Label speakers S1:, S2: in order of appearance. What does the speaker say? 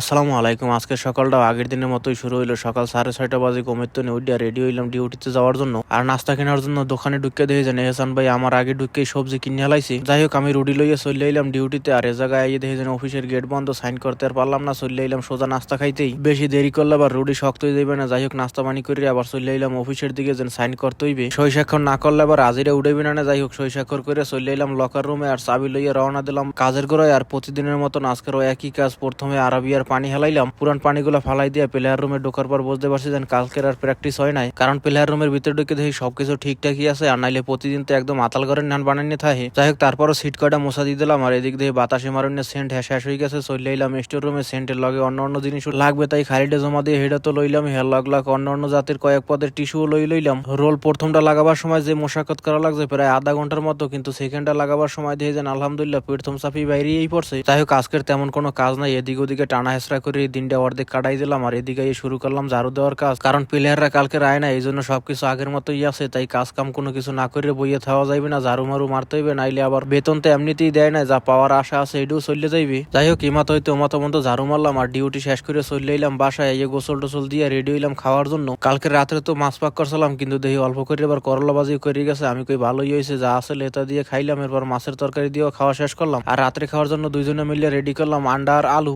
S1: আসসালামু আলাইকুম। আজকে সকালটাও আগের দিনের মতোই শুরু হইলো। সকাল 6:30 বাজে ঘুমের তো উইঠা রেডি হইলাম ডিউটিতে যাওয়ার জন্য। আর নাস্তা কেনার জন্য দোকানে ঢুকে দেখে জানি এহসান ভাই আমার আগে ঢুকে সবজি কিনে হালাইছি। যাই হোক আমি রুডি লইয়া চলে আইলাম ডিউটিতে। আর এ জায়গায় আইয়ে দেখে যেন অফিসের গেট বন্ধ, সাইন করতে আর পারলাম না। চলে আইলাম সোজা নাস্তা খাইতেই। বেশি দেরি করলে আবার রুডি শক্ত হয়ে যাবে না। যাই হোক নাস্তা পানি করে আবার চলে আইলাম অফিসের দিকে, যেন সাইন করতে হইবে। সই স্বাক্ষর না করলে আবার হাজিরা উঠাইবে না। যাই হোক সই স্বাক্ষর করে চলে আইলাম লকার রুমে আর চাবি লইয়া রওনা দিলাম কাজের গোড়ায়। আর প্রতিদিনের মতন আজকেরও একই কাজ। প্রথমে আরাবিয়ার পানি হেলাইলাম, পুরান পানিগুলো ফালাই দিয়ে প্লেয়ার রুমে ঢোকার পর বুঝতে পারছি যে কালকের আর প্র্যাকটিস হয় নাই। কারণ প্লেয়ার রুমের ভিতরে ঢুকে দেখি সবকিছু ঠিকঠাকই আছে, আর নাইলে প্রতিদিন তো একদম আতাল ঘরের নান বানানি থাকে। যাই হোক তারপরও সিট কয়টা মশা দিয়ে দিলাম। আর এদিক দিয়ে বাতাসে মারণে সেন্ট শেষ হয়ে গেছে। চলে এলাম স্টোর রুমে। সেন্টের লগে অন্য অন্য জিনিস লাগবে, তাই খালিডে জমা দিয়ে হেটা তো লইলাম। হেয়ার লাগ অন্য অন্য জাতের কয়েক পদের টিস্যুও লইলাম। রোল প্রথমটা লাগাবার সময় যে মশাকত করা লাগছে প্রায় আধা ঘন্টার মতো, কিন্তু সেকেন্ডটা লাগাবার সময় দিয়ে যেন আলহামদুলিল্লাহ প্রথম চাপি বাইরেই পড়ছে। যাই হোক আজকের তেমন কোনো কাজ নাই, এদিক ওদিকে টানা হেসরা করে দিনটা অর্ধেক কাটাই দিলাম। আর এদিকে শুরু করলাম ঝাড়ু দেওয়ার কাজ, কারণ প্লেয়াররা কালকে রায় না, এই জন্য সবকিছু আগের মতোই আছে। তাই কাজ কাম কোনো কিছু না করে বইয়ে থাওয়া যাইবে না, ঝাড়ু মারু মারতে হইবে, নাইলে আবার বেতন তো এমনিতেই দেয় না, যা পাওয়ার আশা আছে এটাও চলে যাইবে। যাই হোক ইমাত হইতে ওমাত মতো ঝাড়ু মারলাম আর ডিউটি শেষ করে চলে এলাম বাসায়। গোসল টোসল দিয়ে রেডি হইলাম খাওয়ার জন্য। কালকে রাত্রে তো মাছ পাক করছিলাম, কিন্তু দেখি অল্প করে এবার করলা বাজি করে গেছে। আমি কই ভালোই হয়েছে, যা আছে লেতা দিয়ে খাইলাম। এরপর মাছের তরকারি দিয়েও খাওয়া শেষ করলাম। আর রাত্রে খাওয়ার জন্য দুইজনে মিলে রেডি করলাম আন্ডা আর আলু।